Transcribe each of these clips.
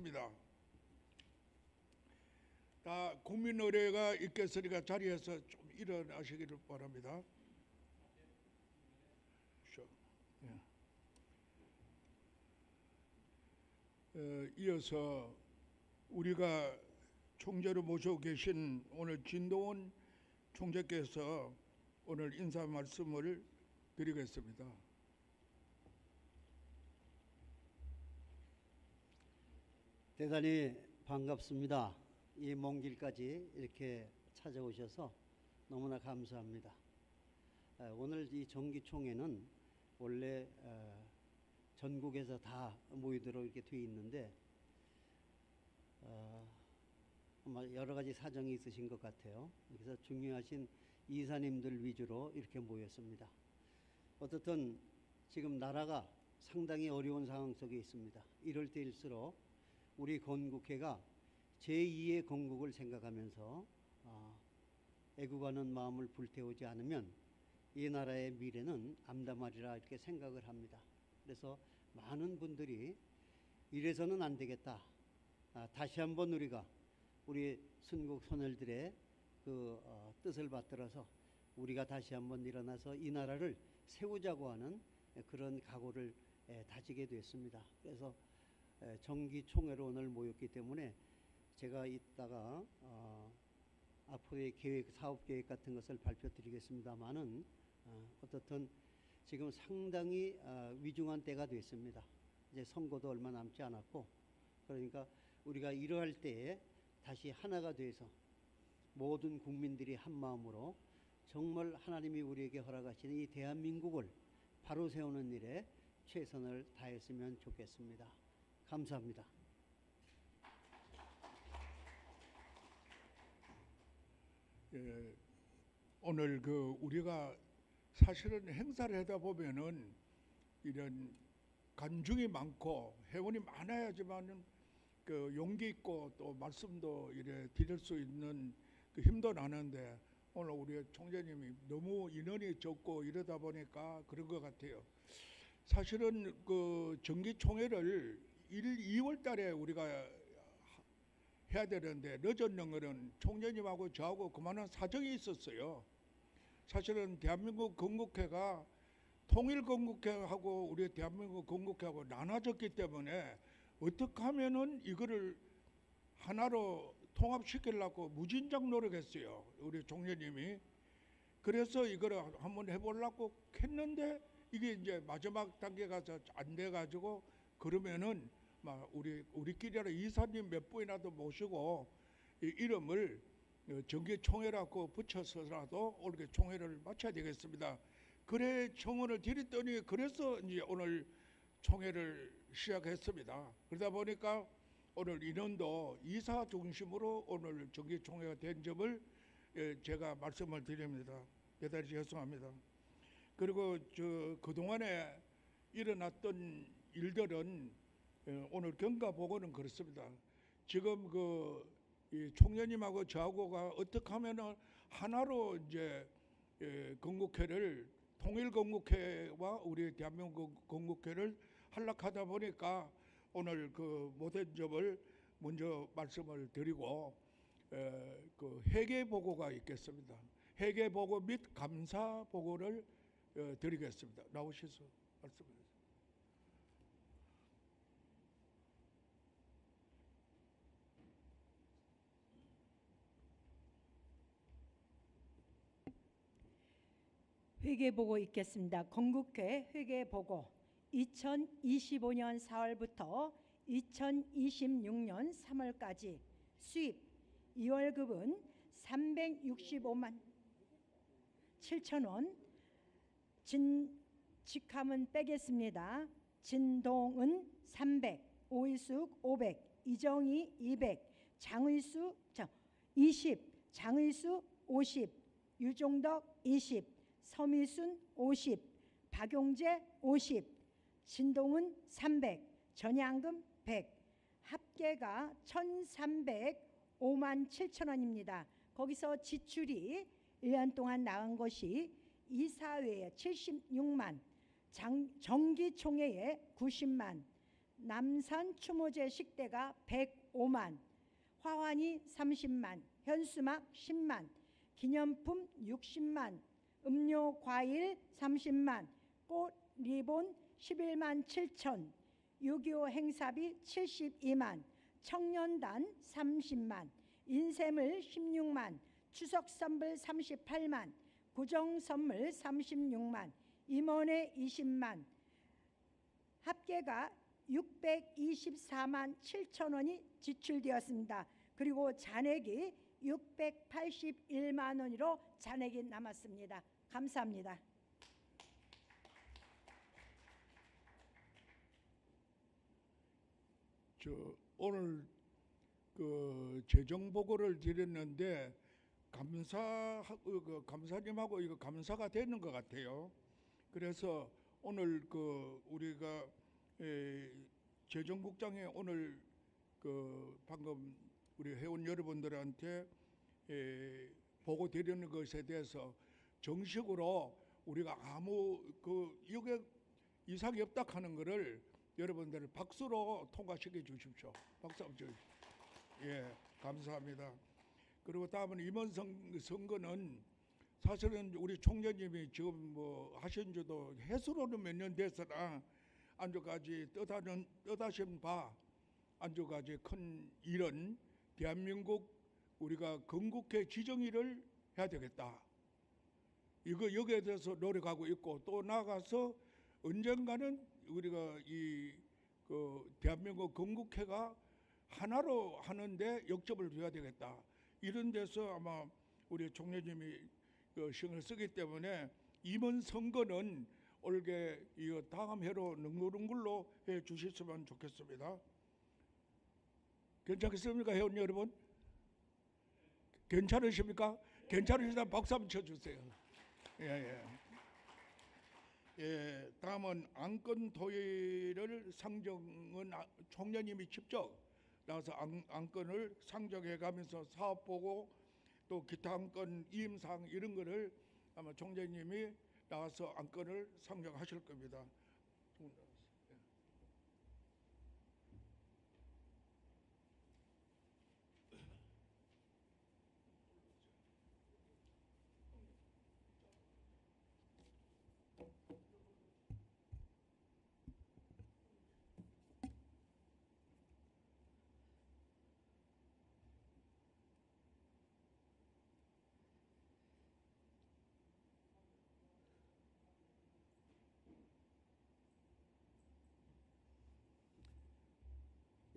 하겠습니다. 다 국민 의례가 있겠으니까 자리에서 좀 일어나시기를 바랍니다. 이어서 우리가 총재로 모시고 계신 오늘 진동원 총재께서 오늘 인사 말씀을 드리겠습니다. 대단히 반갑습니다. 이 먼 길까지 이렇게 찾아오셔서 너무나 감사합니다. 오늘 이 정기총회는 원래 전국에서 다 모이도록 이렇게 되어 있는데 아마 여러 가지 사정이 있으신 것 같아요. 그래서 중요하신 이사님들 위주로 이렇게 모였습니다. 어떻든 지금 나라가 상당히 어려운 상황 속에 있습니다. 이럴 때일수록 우리 건국회가 제2의 건국을 생각하면서 애국하는 마음을 불태우지 않으면 이 나라의 미래는 암담하리라 이렇게 생각을 합니다. 그래서 많은 분들이 이래서는 안 되겠다. 다시 한번 우리가 우리 순국 소녀들의 그 뜻을 받들어서 우리가 다시 한번 일어나서 이 나라를 세우자고 하는 그런 각오를 다지게 됐습니다. 그래서 정기총회로 오늘 모였기 때문에 제가 이따가 앞으로의 계획, 사업계획 같은 것을 발표드리겠습니다만은 어떻든 지금 상당히 위중한 때가 됐습니다. 이제 선거도 얼마 남지 않았고, 그러니까 우리가 이러할 때에 다시 하나가 돼서 모든 국민들이 한 마음으로 정말 하나님이 우리에게 허락하시는 이 대한민국을 바로 세우는 일에 최선을 다했으면 좋겠습니다. 감사합니다. 예, 오늘 우리가 사실은 행사를 하다 보면은 이런 간증이 많고 회원이 많아야지만은 용기 있고 또 말씀도 이래 드릴 수 있는 힘도 나는데 오늘 우리 총재님이 너무 인원이 적고 이러다 보니까 그런 것 같아요. 사실은 정기총회를 2월 달에 우리가 해야 되는데 늦었는 것은 총재님하고 저하고 그만한 사정이 있었어요. 사실은 대한민국 건국회가 통일건국회하고 우리 대한민국 건국회하고 나눠졌기 때문에 어떻게 하면은 이거를 하나로 통합시키려고 무진장 노력했어요. 우리 총재님이. 그래서 이거를 한번 해보려고 했는데 이게 이제 마지막 단계 가서 안 돼가지고 그러면은 막 우리끼리 이사님 몇 분이라도 모시고 이 이름을 정기총회라고 붙여서라도 이렇게 총회를 마쳐야 되겠습니다. 그래 청원을 드렸더니 그래서 이제 오늘 총회를 시작했습니다. 그러다 보니까 오늘 인원도 이사 중심으로 오늘 정기총회가 된 점을 제가 말씀을 드립니다. 대단히 죄송합니다. 그리고 그동안에 일어났던 일들은 오늘 경과 보고는 그렇습니다. 지금 이 총재님하고 저하고가 어떻게 하면은 하나로 이제 건국회를 통일건국회와 우리 대한민국 건국회를 하려하다 보니까 오늘 못한 점을 먼저 말씀을 드리고 회계 보고가 있겠습니다. 회계 보고 및 감사 보고를 드리겠습니다. 나오셔서 말씀해. 회계보고 있겠습니다. 건국회 회계보고 2025년 4월부터 2026년 3월까지 수입 2월급은 365만 7천 원, 직함은 빼겠습니다. 진동은 300, 오일숙 500, 이정희 200, 장의수 20, 장의수 50, 유종덕 20, 서미순 50, 박용재 50, 진동은 300, 전양금 100, 합계가 1,305만 7천 원입니다. 거기서 지출이 1년 동안 나간 것이 이사회에 76만, 정기총회에 90만, 남산 추모제 식대가 105만, 화환이 30만, 현수막 10만, 기념품 60만, 음료 과일 30만, 꽃 리본 11만 7천, 6.25 행사비 72만, 청년단 30만, 인쇄물 16만, 추석 선물 38만, 구정 선물 36만, 임원회 20만, 합계가 624만 7천 원이 지출되었습니다. 그리고 잔액이 681만 원으로 잔액이 남았습니다. 감사합니다. 오늘 그 재정 보고를 드렸는데 감사님하고 이거 감사가 되는 것 같아요. 그래서 오늘 그 우리가 재정국장이 오늘 그 방금 우리 회원 여러분들한테 보고 드리는 것에 대해서 정식으로 우리가 아무 그 이게 이상이 없다 하는 것을 여러분들 박수로 통과시켜 주십시오. 박수 한번 주십시오. 예, 감사합니다. 그리고 다음은 임원 선거는 사실은 우리 총재님이 지금 뭐 하신 지도 해수로는 몇 년 됐으나 안주까지 뜻하신 바 안주까지 큰 일은 대한민국 우리가 건국회 지정일을 해야 되겠다. 이거 여기에 대해서 노력하고 있고 또 나아가서 언젠가는 우리가 이 그 대한민국 건국회가 하나로 하는데 역점을 둬야 되겠다. 이런 데서 아마 우리 총재님이 그 신경을 쓰기 때문에 임원 선거는 올게 이거 다음 해로 넘기는 걸로 해 주셨으면 좋겠습니다. 괜찮겠습니까, 회원 여러분? 괜찮으십니까? 괜찮으시다면 박수 한번 쳐주세요. 예. 예, 다음은 안건 도의를 상정은 총재님이 직접 나와서 안건을 상정해 가면서 사업 보고 또 기타 안건 이임사항 이런 거를 아마 총재님이 나와서 안건을 상정하실 겁니다.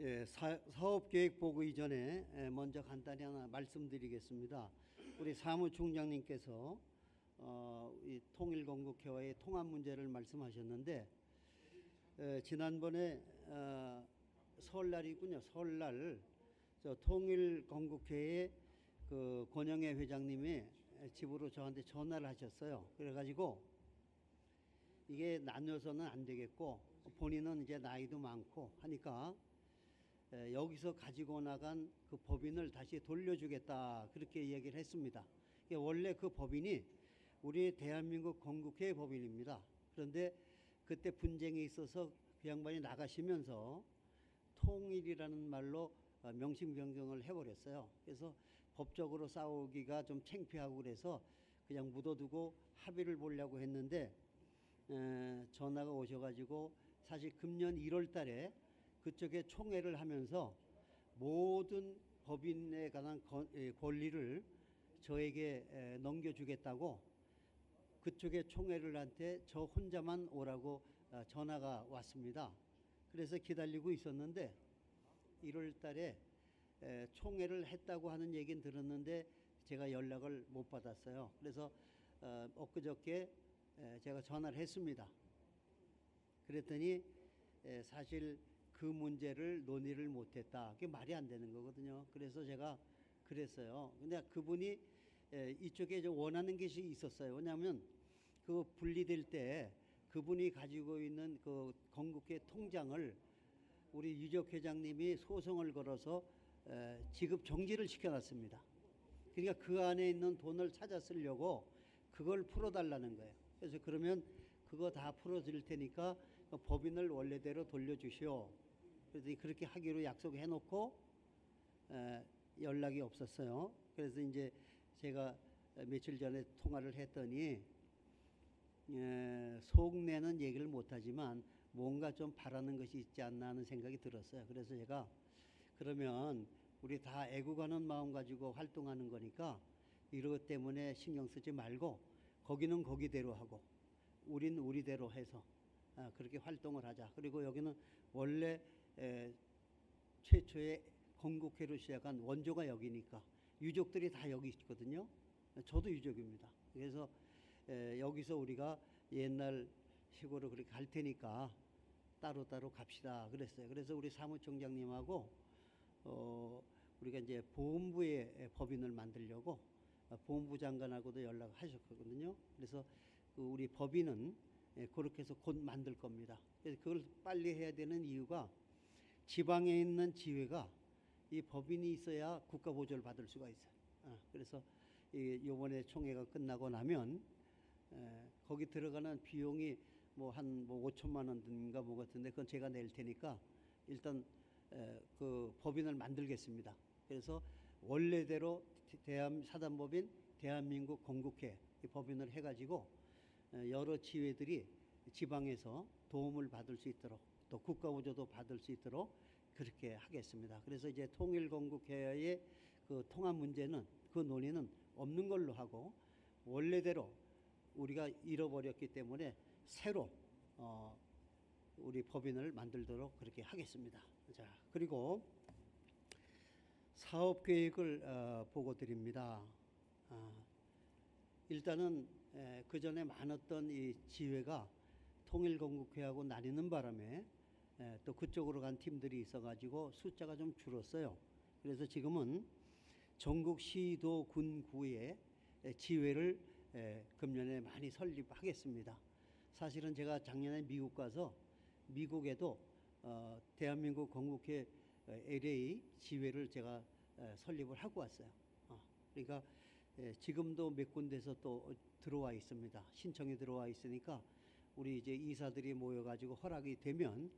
예, 사업계획 보고 이전에 먼저 간단히 하나 말씀드리겠습니다. 우리 사무총장님께서 이 통일건국회와의 통합 문제를 말씀하셨는데 지난번에 설날이군요. 설날 저 통일건국회의 그 권영애 회장님이 집으로 저한테 전화를 하셨어요. 그래가지고 이게 나눠서는 안 되겠고 본인은 이제 나이도 많고 하니까 여기서 가지고 나간 그 법인을 다시 돌려주겠다 그렇게 이야기를 했습니다. 원래 그 법인이 우리 대한민국 건국회 법인입니다. 그런데 그때 분쟁이 있어서 그 양반이 나가시면서 통일이라는 말로 명칭 변경을 해버렸어요. 그래서 법적으로 싸우기가 좀 창피하고 그래서 그냥 묻어두고 합의를 보려고 했는데 전화가 오셔가지고 사실 금년 1월 달에 그쪽에 총회를 하면서 모든 법인에 관한 권리를 저에게 넘겨주겠다고 그쪽에 총회를 한테 저 혼자만 오라고 전화가 왔습니다. 그래서 기다리고 있었는데 1월 달에 총회를 했다고 하는 얘기는 들었는데 제가 연락을 못 받았어요. 그래서 엊그저께 제가 전화를 했습니다. 그랬더니 사실 그 문제를 논의를 못했다. 그게 말이 안 되는 거거든요. 그래서 제가 그랬어요. 근데 그분이 이쪽에 좀 원하는 것이 있었어요. 왜냐하면 그 분리될 때 그분이 가지고 있는 그 건국회 통장을 우리 유적 회장님이 소송을 걸어서 지급 정지를 시켜놨습니다. 그러니까 그 안에 있는 돈을 찾아 쓰려고 그걸 풀어달라는 거예요. 그래서 그러면 그거 다 풀어줄 테니까 법인을 원래대로 돌려주시오. 그랬더니 그렇게 하기로 약속해 놓고 연락이 없었어요. 그래서 이제 제가 며칠 전에 통화를 했더니 속내는 얘기를 못하지만 뭔가 좀 바라는 것이 있지 않나 하는 생각이 들었어요. 그래서 제가 그러면 우리 다 애국하는 마음 가지고 활동하는 거니까 이것 때문에 신경 쓰지 말고 거기는 거기대로 하고 우린 우리대로 해서 그렇게 활동을 하자. 그리고 여기는 원래 최초의 건국회로 시작한 원조가 여기니까 유족들이 다 여기 있거든요. 저도 유족입니다. 그래서 여기서 우리가 옛날 식으로 그렇게 갈 테니까 따로따로 갑시다 그랬어요. 그래서 우리 사무총장님하고 우리가 이제 보훈부의 법인을 만들려고 보훈부 장관하고도 연락하셨거든요. 그래서 그 우리 법인은 그렇게 해서 곧 만들 겁니다. 그래서 그걸 빨리 해야 되는 이유가 지방에 있는 지회가 이 법인이 있어야 국가 보조를 받을 수가 있어요. 그래서 이번에 총회가 끝나고 나면 거기 들어가는 비용이 뭐 한 5천만 원인가 뭐 같은데 그건 제가 낼 테니까 일단 그 법인을 만들겠습니다. 그래서 원래대로 사단법인 대한민국 건국회 법인을 해가지고 여러 지회들이 지방에서 도움을 받을 수 있도록 또 국가 보조도 받을 수 있도록 그렇게 하겠습니다. 그래서 이제 통일건국회의 그 통합 문제는 그 논의는 없는 걸로 하고 원래대로 우리가 잃어버렸기 때문에 새로 우리 법인을 만들도록 그렇게 하겠습니다. 자, 그리고 사업 계획을 보고 드립니다. 일단은 그 전에 많았던 이 지회가 통일건국회하고 나뉘는 바람에 또 그쪽으로 간 팀들이 있어가지고 숫자가 좀 줄었어요. 그래서 지금은 전국 시도 군 구에 지회를 금년에 많이 설립하겠습니다. 사실은 제가 작년에 미국 가서 미국에도 대한민국 건국회 LA 지회를 제가 설립을 하고 왔어요. 그러니까 지금도 몇 군데서 또 들어와 있습니다. 신청이 들어와 있으니까 우리 이제 이사들이 모여가지고 허락이 되면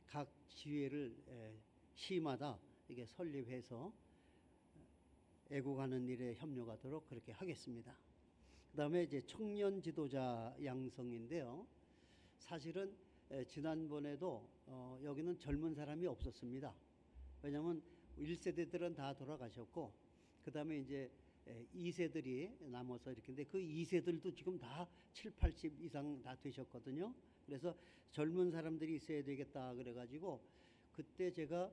각 지회를 시마다 이게 설립해서 애국하는 일에 협력하도록 그렇게 하겠습니다. 그다음에 이제 청년 지도자 양성인데요. 사실은 지난번에도 여기는 젊은 사람이 없었습니다. 왜냐하면 1세대들은 다 돌아가셨고 그다음에 이제 2세들이 남아서 이렇게인데 그 2세들도 지금 다 7, 80 이상 다 되셨거든요. 그래서 젊은 사람들이 있어야 되겠다 그래가지고 그때 제가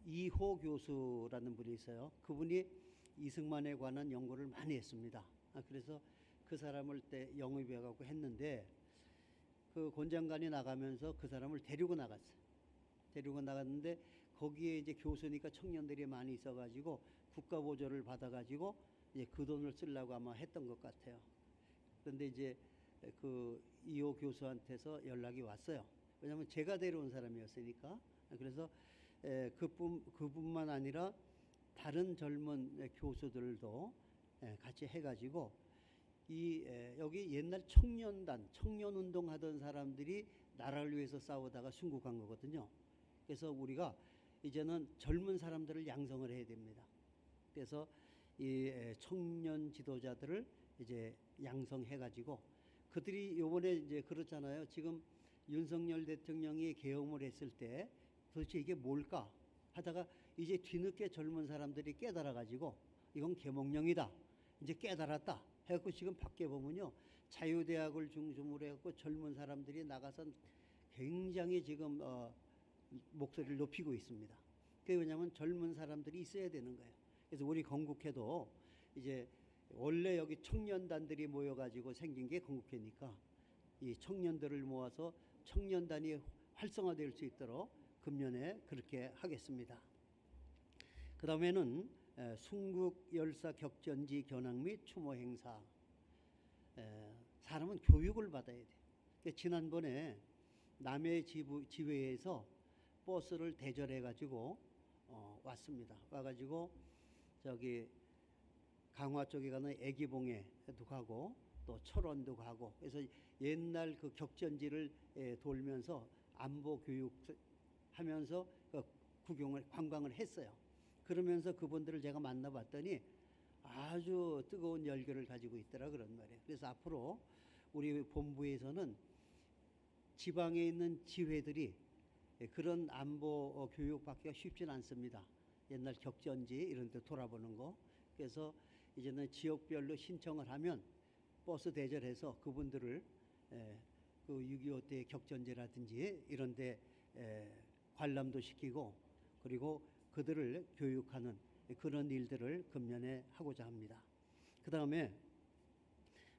이호 교수라는 분이 있어요. 그분이 이승만에 관한 연구를 많이 했습니다. 그래서 그 사람을 때 영입해갖고 했는데 그 권장관이 나가면서 그 사람을 데리고 나갔어요. 데리고 나갔는데 거기에 이제 교수니까 청년들이 많이 있어가지고 국가 보조를 받아가지고 이제 그 돈을 쓰려고 아마 했던 것 같아요. 그런데 이제 그 이호 교수한테서 연락이 왔어요. 왜냐하면 제가 데려온 사람이었으니까. 그래서 그뿐만 아니라 다른 젊은 교수들도 같이 해가지고 여기 옛날 청년단, 청년운동 하던 사람들이 나라를 위해서 싸우다가 순국한 거거든요. 그래서 우리가 이제는 젊은 사람들을 양성을 해야 됩니다. 그래서 이 청년 지도자들을 이제 양성해가지고 그들이 요번에 이제 그렇잖아요. 지금 윤석열 대통령이 계엄을 했을 때 도대체 이게 뭘까 하다가 이제 뒤늦게 젊은 사람들이 깨달아가지고 이건 계몽령이다. 이제 깨달았다. 해갖고 지금 밖에 보면요. 자유대학을 중심으로 해갖고 젊은 사람들이 나가서 굉장히 지금 목소리를 높이고 있습니다. 그게 왜냐하면 젊은 사람들이 있어야 되는 거예요. 그래서 우리 건국회도 이제 원래 여기 청년단들이 모여가지고 생긴 게 건국회니까 이 청년들을 모아서 청년단이 활성화될 수 있도록 금년에 그렇게 하겠습니다. 그 다음에는 순국 열사 격전지 견학 및 추모 행사. 사람은 교육을 받아야 돼요. 그러니까 지난번에 남해 지회에서 버스를 대절해가지고 왔습니다. 와가지고 저기 강화 쪽에 가는 애기봉에도 가고 또 철원도 가고 그래서 옛날 그 격전지를 돌면서 안보 교육 하면서 관광을 했어요. 그러면서 그분들을 제가 만나봤더니 아주 뜨거운 열기를 가지고 있더라 그런 말이에요. 그래서 앞으로 우리 본부에서는 지방에 있는 지회들이 그런 안보 교육 받기가 쉽지는 않습니다. 옛날 격전지 이런 데 돌아보는 거. 그래서 이제는 지역별로 신청을 하면 버스 대절해서 그분들을 그 6.25 때 격전지라든지 이런 데 관람도 시키고 그리고 그들을 교육하는 그런 일들을 금년에 하고자 합니다. 그 다음에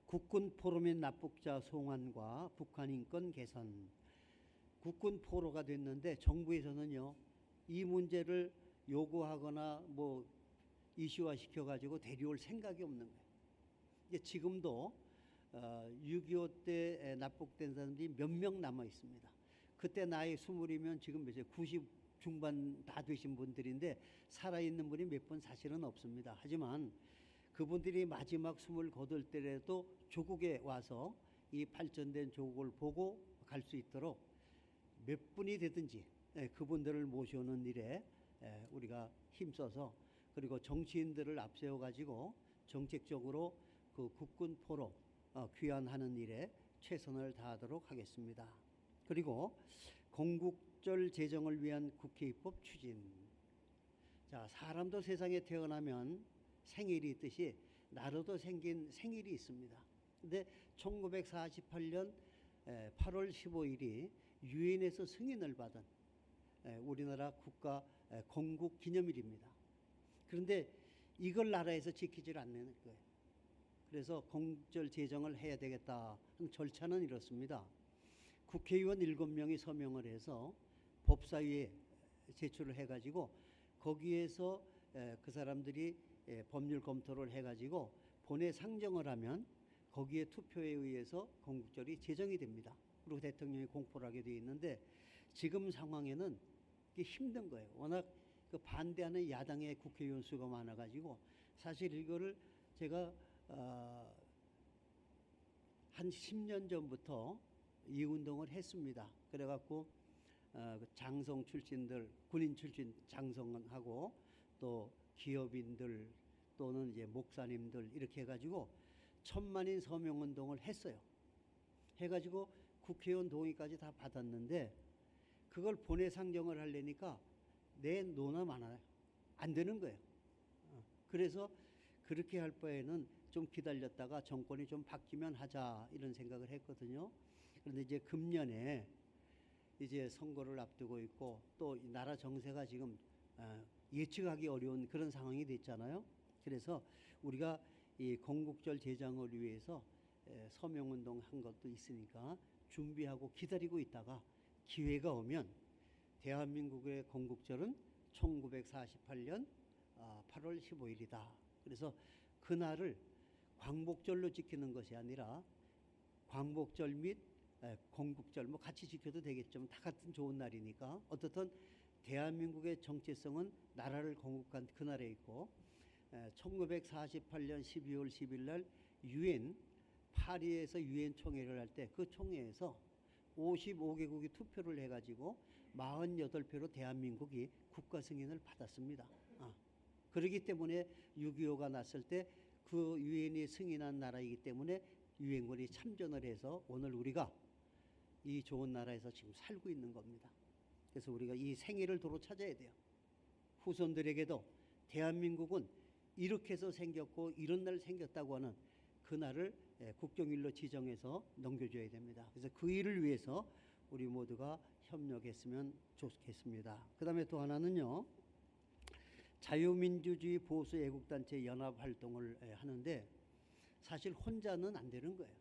국군 포로 및 납북자 송환과 북한 인권 개선. 국군 포로가 됐는데 정부에서는요 이 문제를 요구하거나 뭐 이슈화 시켜가지고 데려올 생각이 없는 거예요. 이게 지금도 6.25 때 납북된 사람들이 몇 명 남아 있습니다. 그때 나이 20이면 지금 몇이에요? 90 중반 다 되신 분들인데 살아있는 분이 몇 분 사실은 없습니다. 하지만 그분들이 마지막 숨을 거둘 때라도 조국에 와서 이 발전된 조국을 보고 갈 수 있도록 몇 분이 되든지 그분들을 모셔오는 일에 우리가 힘써서 그리고 정치인들을 앞세워 가지고 정책적으로 그 국군 포로 귀환하는 일에 최선을 다하도록 하겠습니다. 그리고 건국절 제정을 위한 국회 입법 추진. 자, 사람도 세상에 태어나면 생일이 있듯이 나라도 생긴 생일이 있습니다. 근데 1948년 8월 15일이 유엔에서 승인을 받은 우리나라 국가 건국 기념일입니다. 그런데 이걸 나라에서 지키질 않는 거예요. 그래서 건국절 제정을 해야 되겠다 하는 절차는 이렇습니다. 국회의원 7명이 서명을 해서 법사위에 제출을 해가지고 거기에서 그 사람들이 법률 검토를 해가지고 본회 상정을 하면 거기에 투표에 의해서 건국절이 제정이 됩니다. 그리고 대통령이 공포를 하게 되어 있는데 지금 상황에는 이게 힘든 거예요. 워낙 그 반대하는 야당의 국회의원 수가 많아가지고 사실 이거를 제가 한 10년 전부터 이 운동을 했습니다. 그래갖고 장성 출신들, 군인 출신 장성하고 또 기업인들 또는 이제 목사님들 이렇게 해가지고 1000만인 서명 운동을 했어요. 해가지고 국회의원 동의까지 다 받았는데 그걸 본회 상정을 하려니까 내 노나 많아요. 안 되는 거예요. 그래서 그렇게 할 바에는 좀 기다렸다가 정권이 좀 바뀌면 하자 이런 생각을 했거든요. 그런데 이제 금년에 이제 선거를 앞두고 있고 또 나라 정세가 지금 예측하기 어려운 그런 상황이 됐잖아요. 그래서 우리가 이 건국절 제정을 위해서 서명운동 한 것도 있으니까 준비하고 기다리고 있다가 기회가 오면 대한민국의 건국절은 1948년 8월 15일이다. 그래서 그날을 광복절로 지키는 것이 아니라 광복절 및 건국절 뭐 같이 지켜도 되겠지만 다 같은 좋은 날이니까 어떻든 대한민국의 정체성은 나라를 건국한 그날에 있고 1948년 12월 10일 날 유엔 파리에서 유엔 총회를 할 때 그 총회에서 55개국이 투표를 해가지고 48표로 대한민국이 국가 승인을 받았습니다. 그렇기 때문에 6.25가 났을 때 그 유엔이 승인한 나라이기 때문에 유엔군이 참전을 해서 오늘 우리가 이 좋은 나라에서 지금 살고 있는 겁니다. 그래서 우리가 이 생일을 도로 찾아야 돼요. 후손들에게도 대한민국은 이렇게 해서 생겼고 이런 날 생겼다고 하는 그날을 국경일로 지정해서 넘겨줘야 됩니다. 그래서 그 일을 위해서 우리 모두가 협력했으면 좋겠습니다. 그 다음에 또 하나는요. 자유민주주의 보수 애국단체 연합활동을 하는데 사실 혼자는 안 되는 거예요.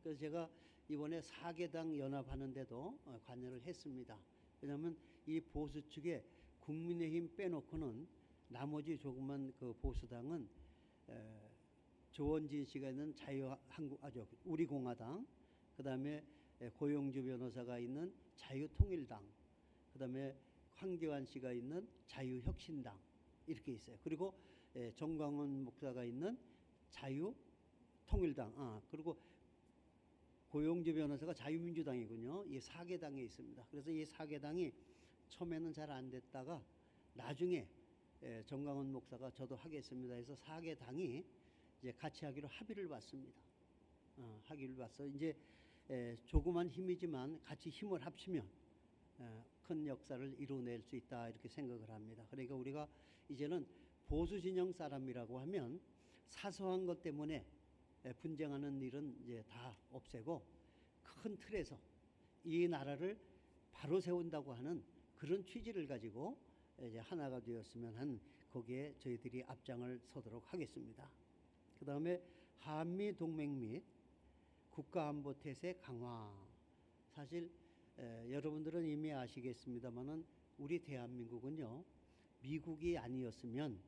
그래서 제가 이번에 4개당 연합하는데도 관여를 했습니다. 왜냐하면 이 보수 측에 국민의힘 빼놓고는 나머지 조그만 그 보수당은 조원진 씨가 있는 우리공화당, 그 다음에 고용주 변호사가 있는 자유통일당, 그 다음에 황교안 씨가 있는 자유혁신당 이렇게 있어요. 그리고 정광훈 목사가 있는 자유통일당, 그리고 고용주 변호사가 자유민주당이군요. 이 4개 당에 있습니다. 그래서 이 4개 당이 처음에는 잘 안 됐다가 나중에 정광훈 목사가 저도 하겠습니다 해서 4개 당이 이제 같이 하기로 합의를 봤습니다. 하기를 봐서 이제 조그만 힘이지만 같이 힘을 합치면 큰 역사를 이루어낼 수 있다 이렇게 생각을 합니다. 그러니까 우리가 이제는 보수 진영 사람이라고 하면 사소한 것 때문에 분쟁하는 일은 이제 다 없애고 큰 틀에서 이 나라를 바로 세운다고 하는 그런 취지를 가지고 이제 하나가 되었으면 한 거기에 저희들이 앞장을 서도록 하겠습니다. 그 다음에 한미 동맹 및 국가안보 태세 강화. 사실 여러분들은 이미 아시겠습니다만은 우리 대한민국은요 미국이 아니었으면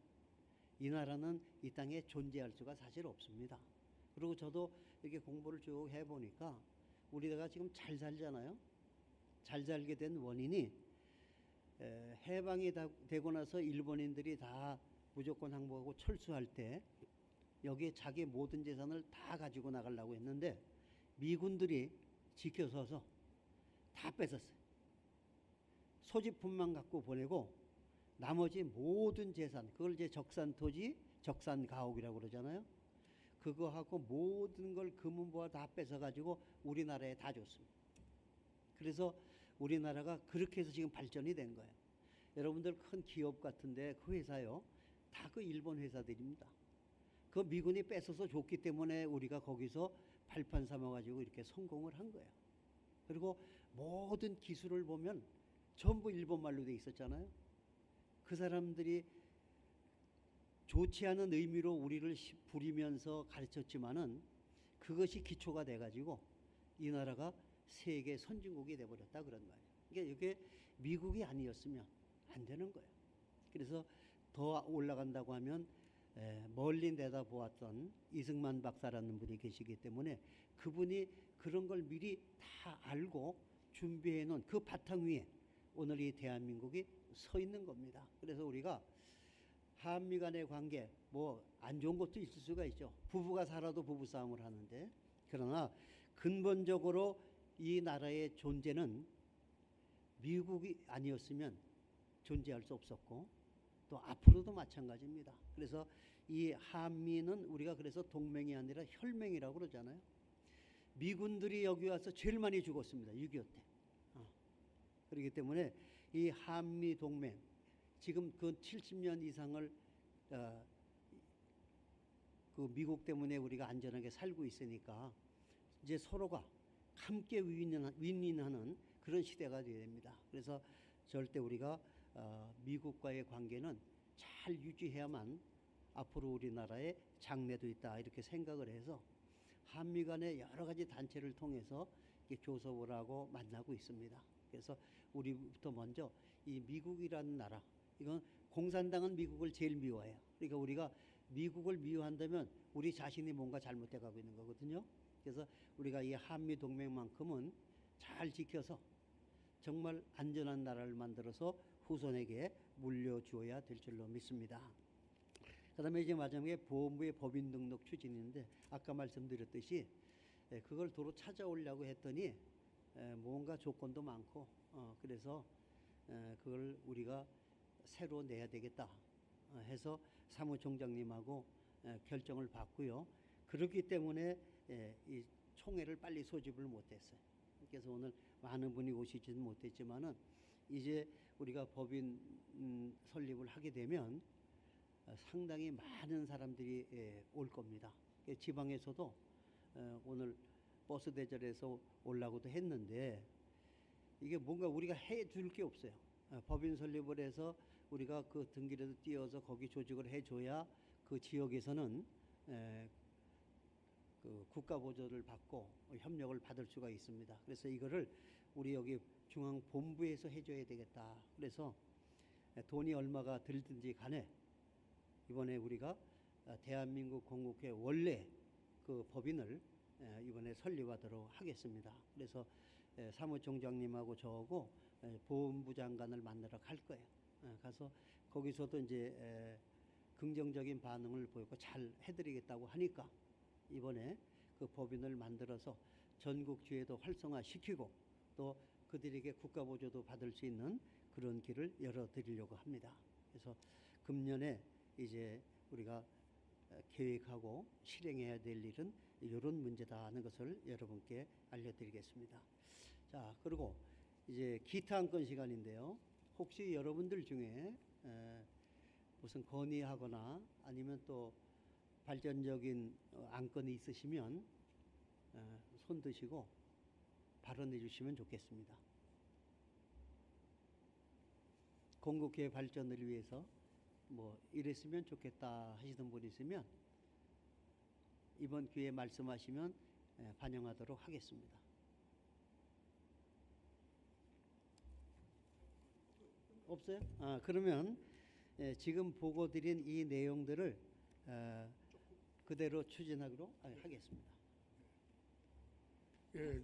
이 나라는 이 땅에 존재할 수가 사실 없습니다. 그리고 저도 이렇게 공부를 쭉 해보니까 우리가 지금 잘 살잖아요. 잘 살게 된 원인이 해방이 되고 나서 일본인들이 다 무조건 항복하고 철수할 때 여기에 자기 모든 재산을 다 가지고 나가려고 했는데 미군들이 지켜서서 다 뺏었어요. 소지품만 갖고 보내고 나머지 모든 재산, 그걸 이제 적산토지, 적산가옥이라고 그러잖아요. 그거하고 모든 걸 금은보화 다 뺏어가지고 우리나라에 다 줬습니다. 그래서 우리나라가 그렇게 해서 지금 발전이 된 거예요. 여러분들 큰 기업 같은데 그 회사요, 다 그 일본 회사들입니다. 그 미군이 뺏어서 줬기 때문에 우리가 거기서 발판 삼아가지고 이렇게 성공을 한 거예요. 그리고 모든 기술을 보면 전부 일본말로 돼 있었잖아요. 그 사람들이 좋지 않은 의미로 우리를 부리면서 가르쳤지만은 그것이 기초가 돼가지고 이 나라가 세계 선진국이 돼버렸다 그런 말이에요. 그러니까 이게 미국이 아니었으면 안 되는 거예요. 그래서 더 올라간다고 하면 멀리 내다보았던 이승만 박사라는 분이 계시기 때문에 그분이 그런 걸 미리 다 알고 준비해 놓은 그 바탕 위에 오늘 이 대한민국이 서 있는 겁니다. 그래서 우리가 한미 간의 관계 뭐 안 좋은 것도 있을 수가 있죠. 부부가 살아도 부부싸움을 하는데, 그러나 근본적으로 이 나라의 존재는 미국이 아니었으면 존재할 수 없었고 또 앞으로도 마찬가지입니다. 그래서 이 한미는 우리가 그래서 동맹이 아니라 혈맹이라고 그러잖아요. 미군들이 여기 와서 제일 많이 죽었습니다. 6.25 때. 그렇기 때문에 이 한미 동맹 지금 그 70년 이상을 그 미국 때문에 우리가 안전하게 살고 있으니까 이제 서로가 함께 윈윈하는 그런 시대가 되어야 됩니다. 그래서 절대 우리가 미국과의 관계는 잘 유지해야만 앞으로 우리나라의 장래도 있다 이렇게 생각을 해서 한미 간의 여러 가지 단체를 통해서 교섭을 하고 만나고 있습니다. 그래서 우리부터 먼저 이 미국이라는 나라, 이건 공산당은 미국을 제일 미워해요. 그러니까 우리가 미국을 미워한다면 우리 자신이 뭔가 잘못돼 가고 있는 거거든요. 그래서 우리가 이 한미 동맹만큼은 잘 지켜서 정말 안전한 나라를 만들어서 후손에게 물려주어야 될 줄로 믿습니다. 그 다음에 이제 마지막에 보험부의 법인 등록 추진인데 아까 말씀드렸듯이 그걸 도로 찾아오려고 했더니 뭔가 조건도 많고 그래서 그걸 우리가 새로 내야 되겠다 해서 사무총장님하고 결정을 받고요. 그렇기 때문에 이 총회를 빨리 소집을 못했어요. 그래서 오늘 많은 분이 오시지는 못했지만은 이제 우리가 법인 설립을 하게 되면 상당히 많은 사람들이 올 겁니다. 지방에서도 오늘 버스 대절에서 오려고도 했는데 이게 뭔가 우리가 해줄 게 없어요. 법인 설립을 해서 우리가 그 등기라도 띄어서 거기 조직을 해줘야 그 지역에서는 그 국가 보조를 받고 협력을 받을 수가 있습니다. 그래서 이거를 우리 여기 중앙본부에서 해줘야 되겠다. 그래서 돈이 얼마가 들든지 간에 이번에 우리가 대한민국 건국회 원래 그 법인을 이번에 설립하도록 하겠습니다. 그래서 사무총장님하고 저하고 보훈부 장관을 만나러 갈 거예요. 가서 거기서도 이제 긍정적인 반응을 보였고 잘 해드리겠다고 하니까 이번에 그 법인을 만들어서 전국주에도 활성화시키고 또 그들에게 국가 보조도 받을 수 있는 그런 길을 열어드리려고 합니다. 그래서 금년에 이제 우리가 계획하고 실행해야 될 일은 이런 문제다 하는 것을 여러분께 알려드리겠습니다. 자, 그리고 이제 기타 안건 시간인데요. 혹시 여러분들 중에 무슨 건의하거나 아니면 또 발전적인 안건이 있으시면 손 드시고 발언해 주시면 좋겠습니다. 건국회 발전을 위해서 뭐 이랬으면 좋겠다 하시는 분 있으면 이번 기회에 말씀하시면 반영하도록 하겠습니다. 없어요? 그러면 지금 보고 드린 이 내용들을 그대로 추진하기로 하겠습니다. 예,